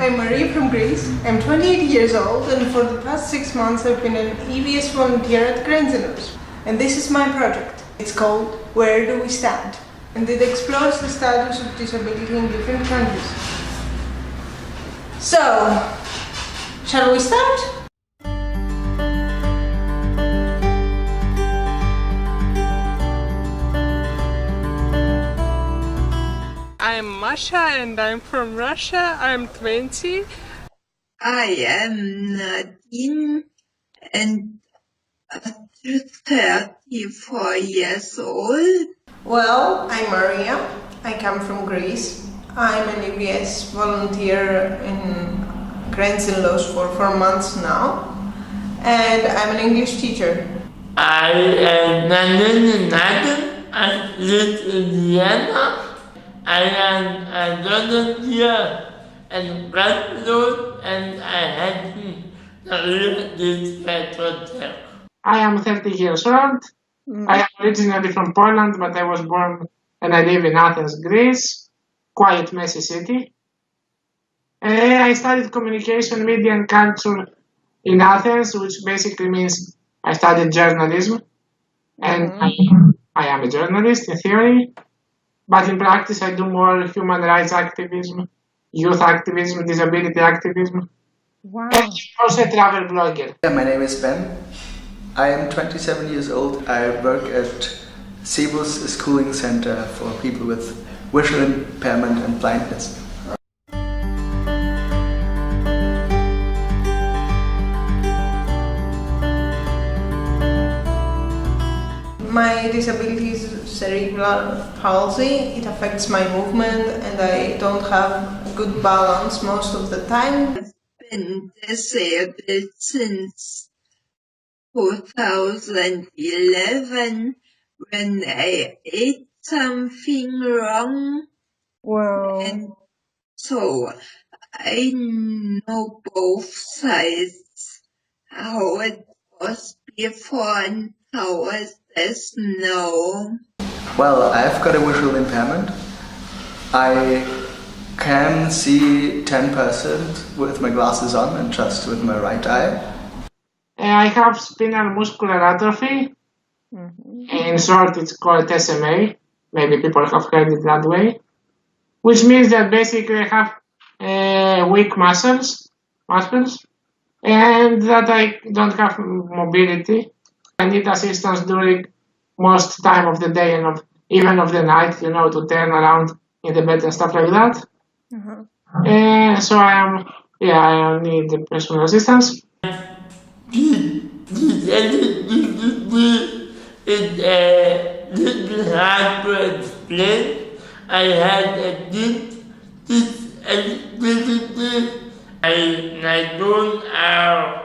I'm Maria from Greece. I'm 28 years old and for the past 6 months I've been an EVS volunteer at Grenzenlos. And this is my project. It's called Where Do We Stand? And it explores the status of disability in different countries. So, shall we start? I'm Masha and I'm from Russia. I'm 20. I am Maddin and 34 years old. Well, I'm Maria. I come from Greece. I'm an EVS volunteer in Grenzenlos for 4 months now. And I'm an English teacher. I am Maddin. I live in Vienna. I am a volunteer in Grenzenlos and I have been this project. I am 30 years old. I am originally from Poland, but I was born and I live in Athens, Greece. Quite messy city. I studied communication, media and culture in Athens, which basically means I studied journalism. And I am a journalist in theory. But in practice, I do more human rights activism, youth activism, disability activism. Wow. And also a travel blogger. Yeah, my name is Ben. I am 27 years old. I work at Cebus, a schooling center for people with visual impairment and blindness. My disability is cerebral palsy. It affects my movement and I don't have good balance most of the time. I've been disabled since 2011 when I ate something wrong. Wow. And so I know both sides, how it was before and how it is now. Well, I've got a visual impairment. I can see 10% with my glasses on and just with my right eye. I have spinal muscular atrophy. In short, it's called SMA. Maybe people have heard it that way. Which means that basically I have weak muscles, and that I don't have mobility. I need assistance during most time of the day and even of the night, to turn around in the bed and stuff like that. So I need personal assistance. It's a little hard to explain. I had a disability and my bones are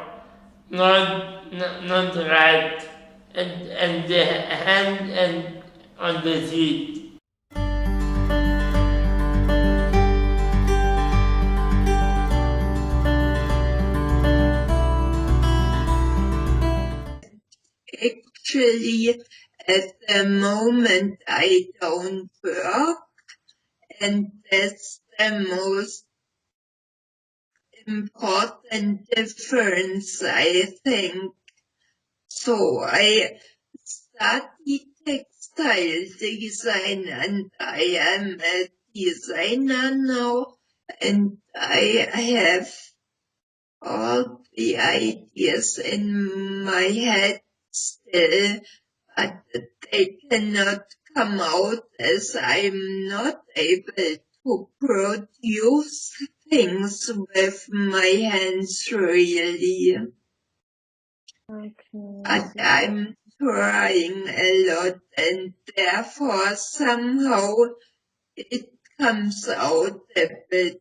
not right and the hand and on the feet. Actually, at the moment I don't work, and that's the most important difference, I think. So I studied textile design and I am a designer now, and I have all the ideas in my head still, but they cannot come out as I'm not able to produce things with my hands really. Okay. But I'm trying a lot and therefore somehow it comes out a bit.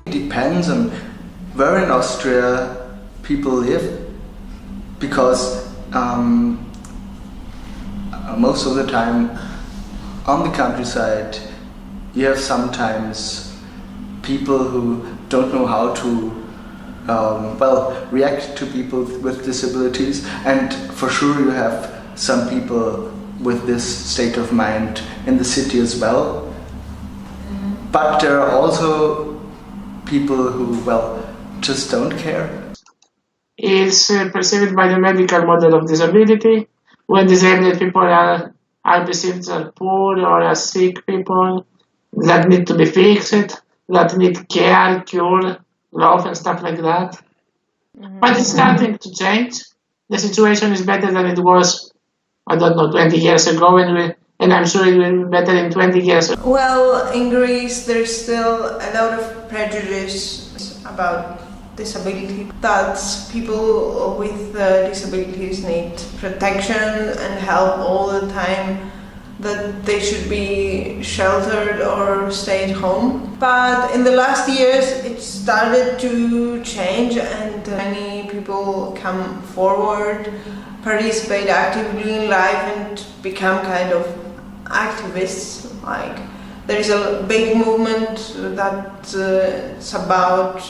Depends on where in Austria people live, because most of the time on the countryside you have sometimes people who don't know how to react to people with disabilities, and for sure you have some people with this state of mind in the city as well. But there are also people who, just don't care. It's perceived by the medical model of disability, when disabled people are perceived as poor or as sick people that need to be fixed, that need care, cure, love and stuff like that. But it's starting to change. The situation is better than it was, 20 years ago, and I'm sure it will be better in 20 years. Well, in Greece there's still a lot of prejudice about disability, that people with disabilities need protection and help all the time, that they should be sheltered or stay at home. But in the last years it started to change, and many people come forward, participate actively in life and become kind of activists. Like, there is a big movement that's about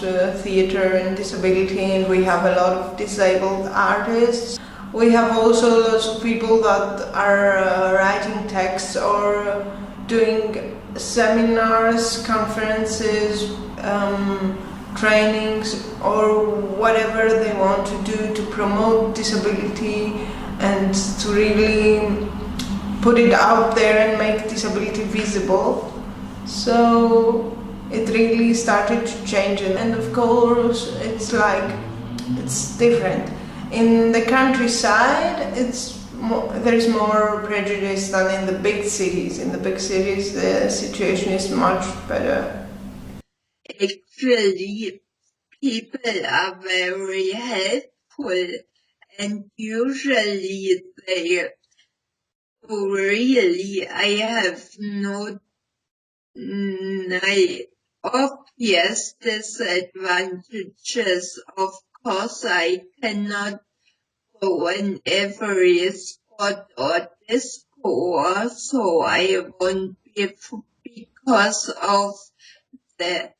theatre and disability, and we have a lot of disabled artists. We have also lots of people that are writing texts or doing seminars, conferences, trainings, or whatever they want to do to promote disability and to really put it out there and make disability visible. So it really started to change, and of course it's different. In the countryside there is more prejudice than in the big cities. In the big cities the situation is much better. Actually, people are very helpful, and usually they really, I have no obvious disadvantages. Of course, I cannot go in every spot or disco, so I won't be, because of the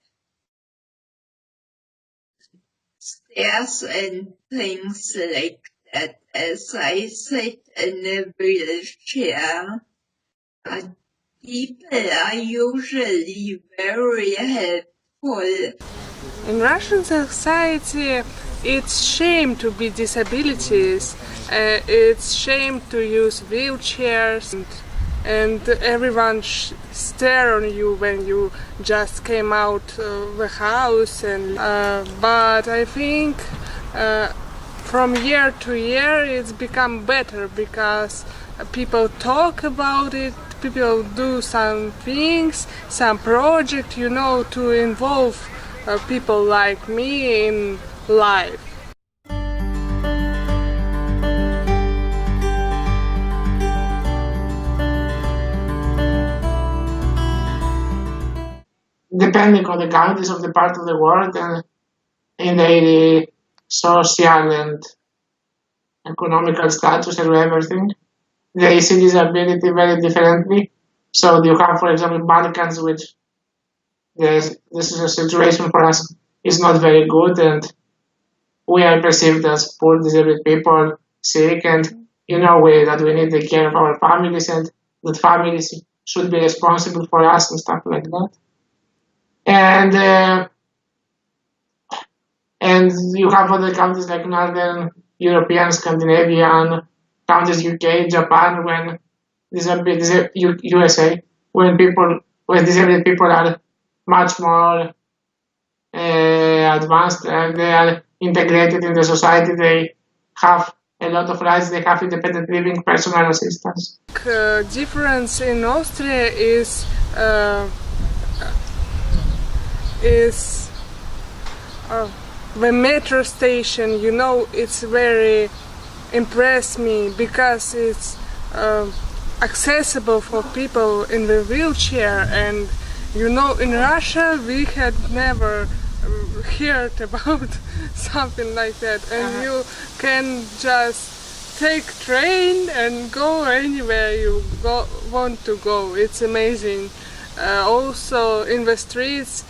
stairs and things like that, as I sit in a wheelchair. But people are usually very helpful. In Russian society, it's shame to be disabilities. It's shame to use wheelchairs, and everyone stare on you when you just came out of the house. And but I think from year to year it's become better, because people talk about it, people do some things, some project, to involve people like me in life. Depending on the countries of the part of the world and in their social and economical status and everything, they see disability very differently. So you have, for example, Balkans, which this is a situation for us is not very good, and we are perceived as poor disabled people, sick, and that we need the care of our families, and that families should be responsible for us and stuff like that. And you have other countries like Northern European, Scandinavian countries, UK, Japan, when USA, when disabled people are much more advanced and they are integrated in the society. They have a lot of rights. They have independent living, personal assistance. Difference in Austria is the metro station. It's very impressed me because it's accessible for people in the wheelchair, and in Russia we had never heard about something like that, and you can just take train and go anywhere you want to go. It's amazing. Also in the streets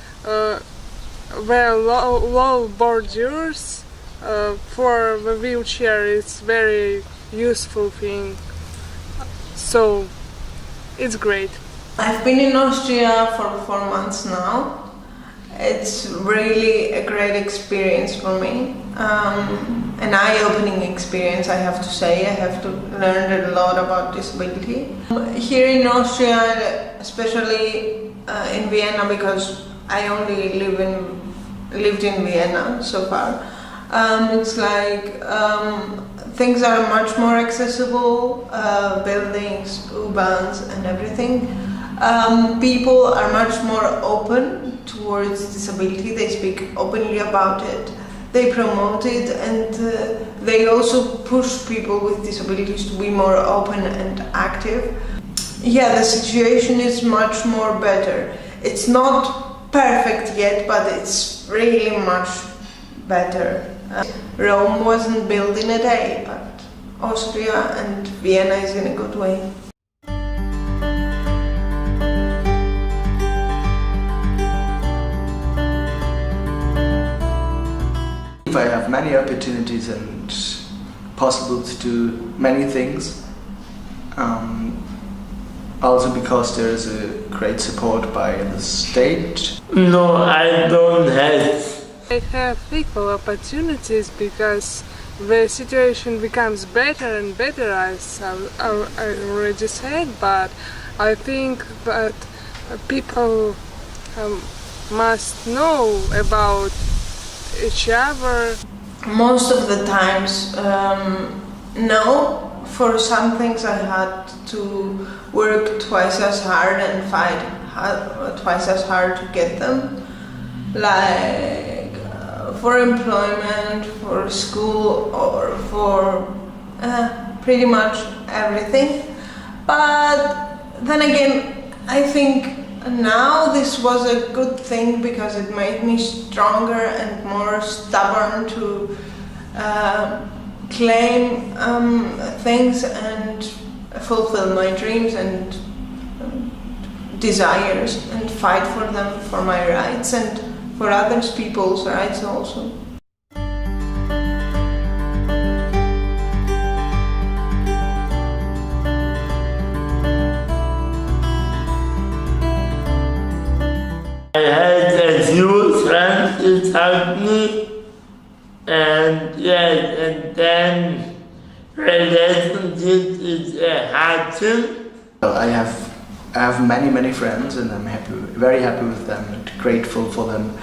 well, low borders for the wheelchair is very useful thing. So it's great. I've been in Austria for 4 months now. It's really a great experience for me, an eye-opening experience, I have to say. I have to learn a lot about disability. Here in Austria, especially in Vienna, because I only lived in Vienna so far, it's like things are much more accessible, buildings, U-Bahns and everything. People are much more open towards disability. They speak openly about it, they promote it, and they also push people with disabilities to be more open and active. Yeah, the situation is much more better. It's not perfect yet, but it's really much better. Rome wasn't built in a day, but Austria and Vienna is in a good way. I have many opportunities and possible to do many things, also because there is a great support by the state. No, I don't have. I have equal opportunities because the situation becomes better and better, as I already said, but I think that people must know about each other. Most of the times, no. For some things I had to work twice as hard and fight twice as hard to get them. Like for employment, for school, or for pretty much everything. But then again, I think now this was a good thing because it made me stronger and more stubborn to claim things and fulfill my dreams and desires and fight for them, for my rights and for other people's rights also. I had a few friends that helped me, and yes, and then relationship is a hard thing. I have many friends, and I'm very happy with them and grateful for them.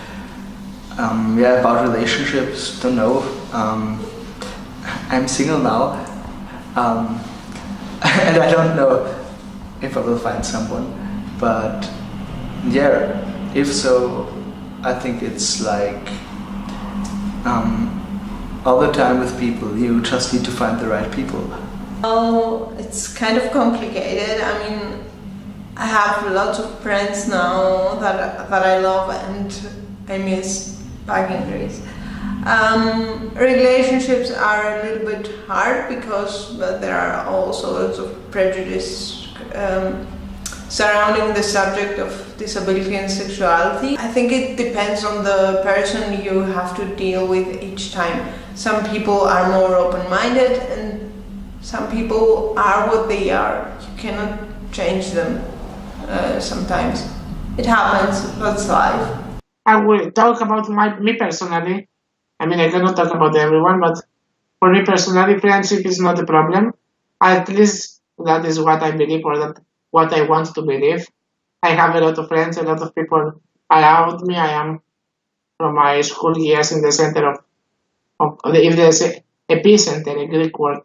Yeah, about relationships, don't know. I'm single now, and I don't know if I will find someone, but yeah. If so, I think it's like all the time with people, you just need to find the right people. Oh, it's kind of complicated. I mean, I have lots of friends now that I love and I miss back in Greece. Relationships are a little bit hard because there are all sorts of prejudice surrounding the subject of disability and sexuality. I think it depends on the person you have to deal with each time. Some people are more open-minded and some people are what they are. You cannot change them sometimes. It happens, that's life. I will talk about me personally. I mean, I cannot talk about everyone, but for me personally, friendship is not a problem. At least that is what I believe, or that what I want to believe. I have a lot of friends, a lot of people around me. I am from my school years in the center of if there's a epicenter, a Greek word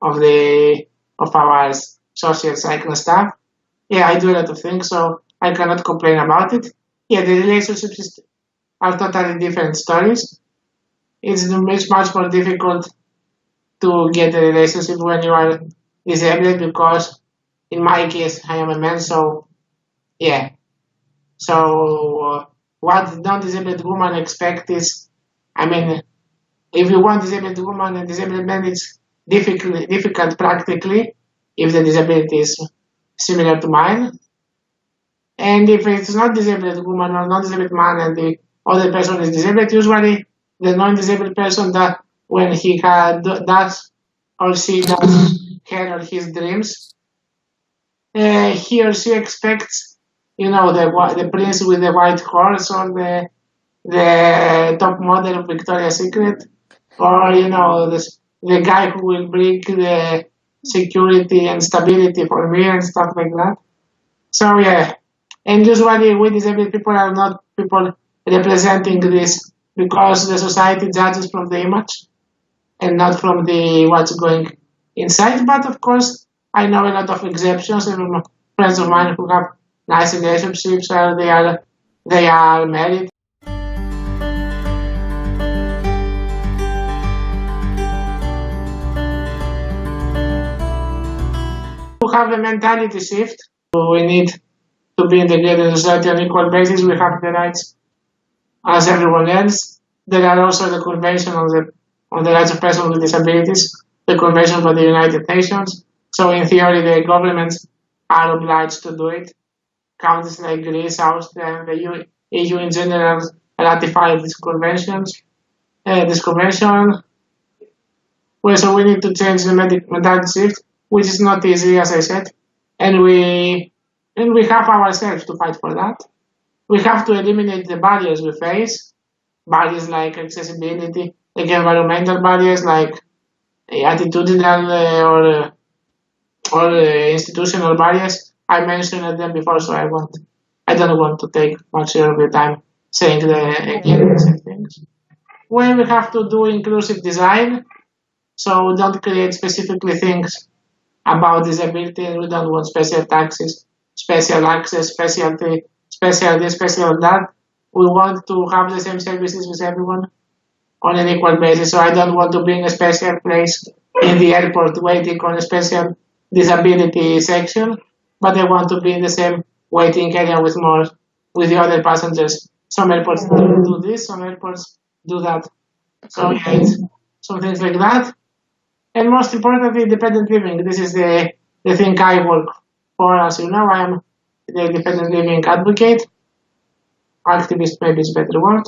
of our social cycle stuff. Yeah, I do a lot of things, so I cannot complain about it. Yeah, the relationships are totally different stories. It's much more difficult to get a relationship when you are disabled because in my case, I am a man, so yeah. So what non-disabled woman expect is, I mean, if you want disabled woman and disabled man, it's difficult practically if the disability is similar to mine. And if it's not disabled woman or non-disabled man and other person is disabled. Usually, the non-disabled person, that when he does or she does her or his dreams, he or she expects, the prince with the white horse, or the top model of Victoria's Secret, or the guy who will bring the security and stability for me and stuff like that. So yeah, and usually we disabled people are not people representing this, because the society judges from the image and not from the what's going inside. But of course, I know a lot of exceptions. Even friends of mine who have nice relationships, or they are married. To have a mentality shift, we need to be integrated in society on equal basis. We have the rights as everyone else. There are also the Convention on the Rights of Persons with Disabilities, the Convention by the United Nations. So in theory, the governments are obliged to do it. Countries like Greece, Austria, and the EU in general ratified this convention. Well, so we need to change the mentality shift, which is not easy, as I said, and we have ourselves to fight for that. We have to eliminate the barriers we face, barriers like accessibility, like environmental barriers, like attitudinal or institutional barriers. I mentioned them before, so I don't want to take much of your time saying the same things. Well, we have to do inclusive design, so we don't create specifically things about disability, and we don't want special taxes, special access, special this, special that. We want to have the same services with everyone on an equal basis. So I don't want to be in a special place in the airport waiting on a special disability section, but I want to be in the same waiting area with the other passengers. Some airports do this, some airports do that. So yeah, some things like that. And most importantly, independent living. This is the thing I work for. As you know, I am the independent living advocate. Activist maybe is a better word.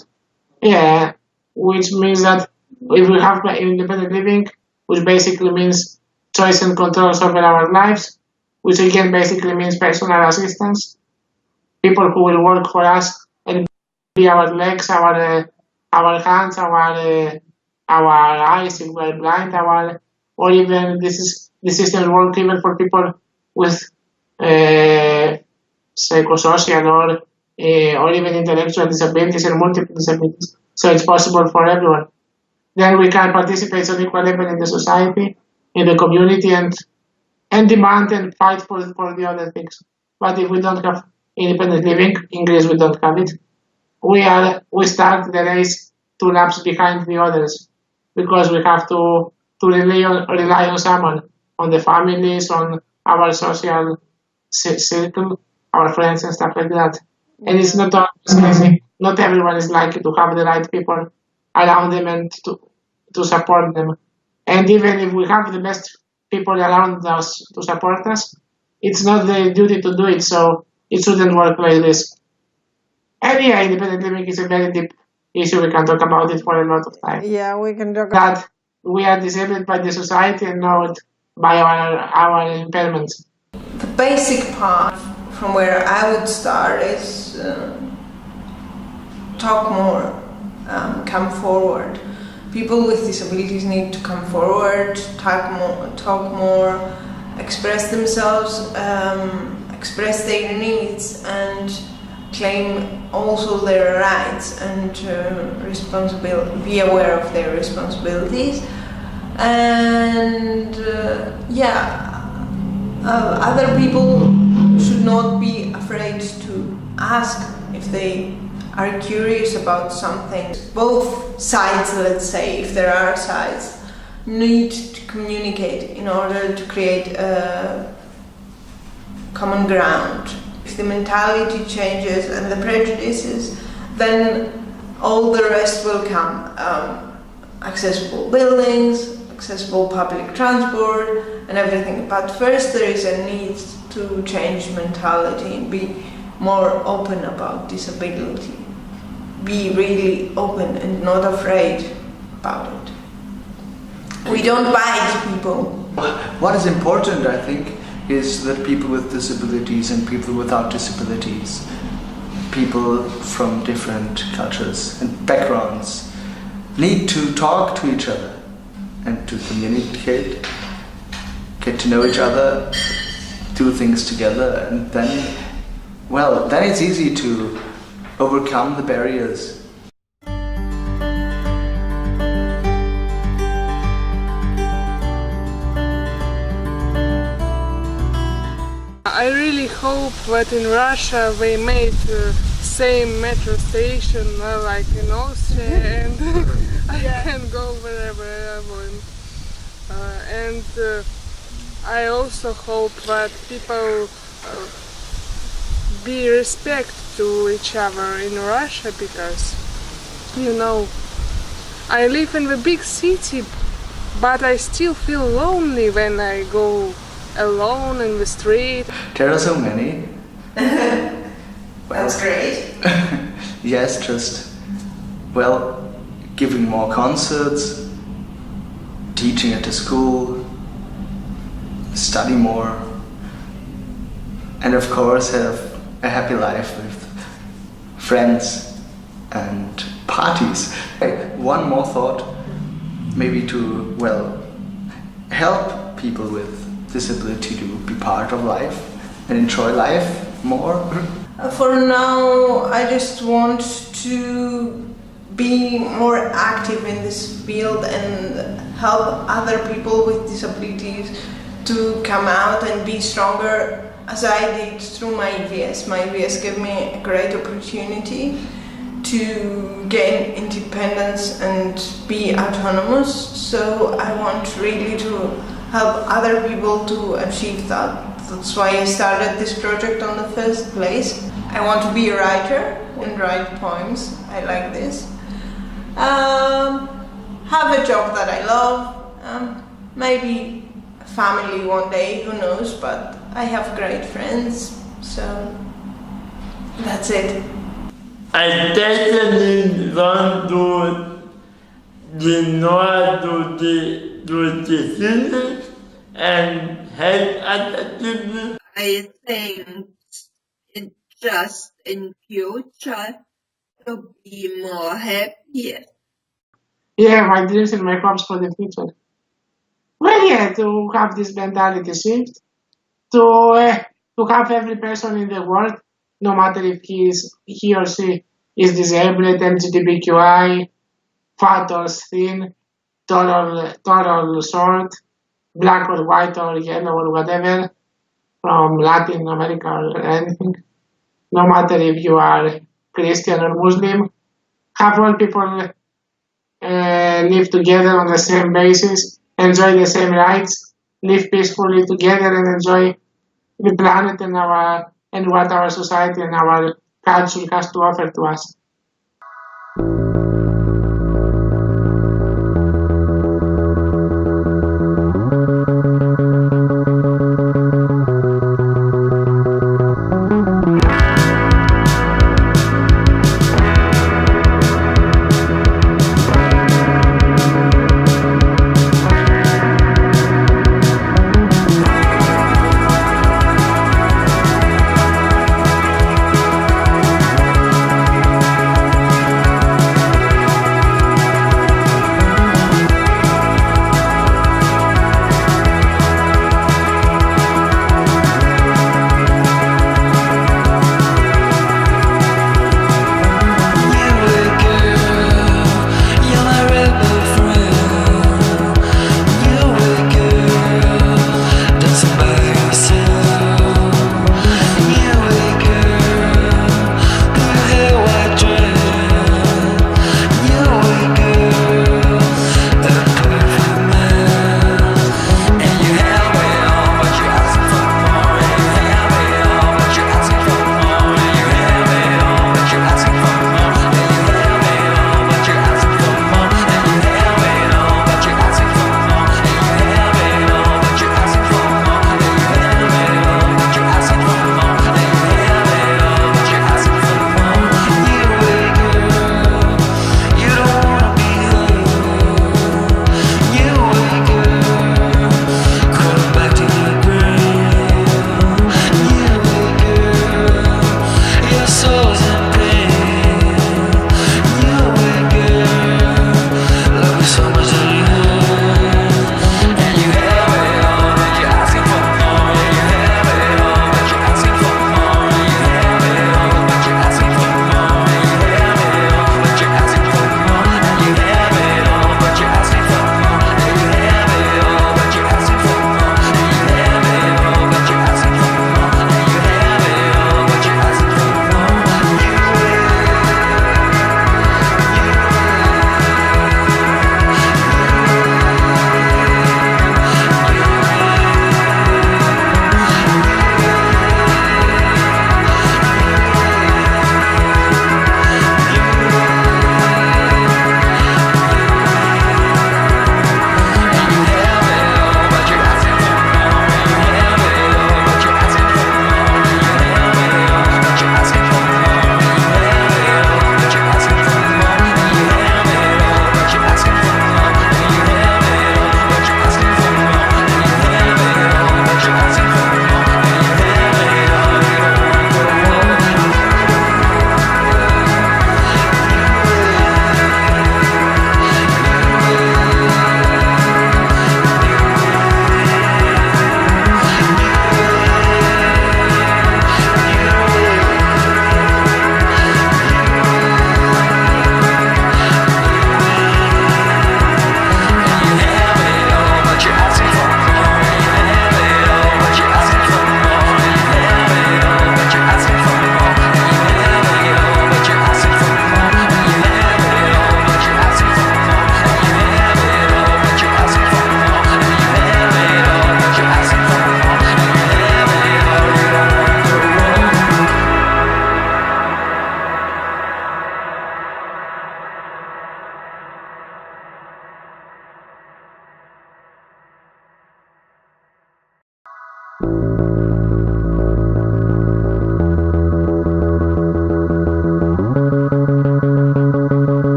Yeah, which means that if we have independent living, which basically means choice and control over our lives, which again basically means personal assistance, people who will work for us and be our legs, our hands, our eyes if we're blind, or even this system work even for people with psychosocial or even intellectual disabilities and multiple disabilities. So it's possible for everyone. Then we can participate on equal level in the society, in the community, and demand and fight for the other things. But if we don't have independent living, in Greece we don't have it, we start the race 2 laps behind the others, because we have to rely on someone, on the families, on our social circle, our friends and stuff like that. And it's not always easy. Not everyone is lucky to have the right people around them and to support them. And even if we have the best people around us to support us, it's not their duty to do it, so it shouldn't work like this. And yeah, independent living is a very deep issue. We can talk about it for a lot of time. Yeah, we can talk about that. We are disabled by the society and not by our impairments. The basic part from where I would start is talk more, come forward. People with disabilities need to come forward, talk more, express themselves, express their needs, and claim also their rights and be aware of their responsibilities. And other people should not be afraid to ask if they are curious about something. Both sides, let's say, if there are sides, need to communicate in order to create a common ground. If the mentality changes and the prejudices, then all the rest will come. Accessible buildings, accessible public transport, and everything. But first there is a need to change mentality and be more open about disability. be really open and not afraid about it. We don't bite people. What is important, I think, is that people with disabilities and people without disabilities, people from different cultures and backgrounds, need to talk to each other and to communicate, get to know each other, do things together, and then it's easy to overcome the barriers. I really hope that in Russia they made same metro station like in Austria, and I can go wherever I want. And I also hope that people be respect to each other in Russia, because, I live in the big city, but I still feel lonely when I go alone in the street. There are so many. That's great. Yes, just, giving more concerts, teaching at the school, study more, and of course have a happy life with friends and parties. One more thought, maybe to, help people with disability to be part of life and enjoy life more. For now, I just want to be more active in this field and help other people with disabilities to come out and be stronger, as I did through my IVS. My IVS gave me a great opportunity to gain independence and be autonomous, so I want really to help other people to achieve that. That's why I started this project on the first place. I want to be a writer and write poems. I like this. Have a job that I love. Maybe a family one day, who knows, but I have great friends, so that's it. I definitely want to know the students and help other people. I think it's just in future to be more happy. Yeah, my dreams and my hopes for the future. To have this mentality shift, to have every person in the world, no matter if he or she is disabled, LGBTQI, fat or thin, tall or short, black or white or yellow or whatever, from Latin America or anything, no matter if you are Christian or Muslim, have all people live together on the same basis, enjoy the same rights, live peacefully together and enjoy the planet and what our society and our culture has to offer to us.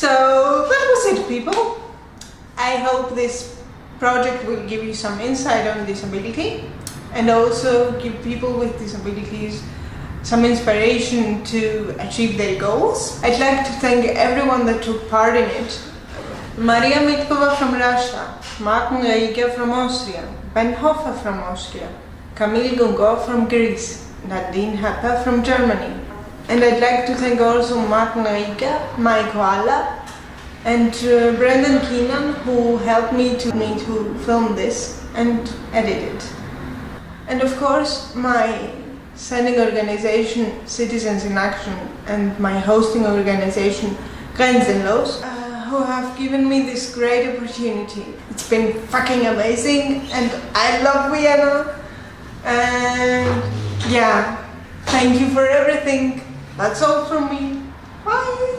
So that was it, people. I hope this project will give you some insight on disability and also give people with disabilities some inspiration to achieve their goals. I'd like to thank everyone that took part in it. Maria Mitkova from Russia, Maddin from Austria, Ben Hofer from Austria, Camille Gungo from Greece, Nadine Happer from Germany. And I'd like to thank also Maddin, my koala, and Brendan Keenan, who helped me to film this and edit it. And of course, my sending organization, Citizens in Action, and my hosting organization, Grenzenlos, who have given me this great opportunity. It's been fucking amazing, and I love Vienna. And yeah, thank you for everything. That's all from me. Bye!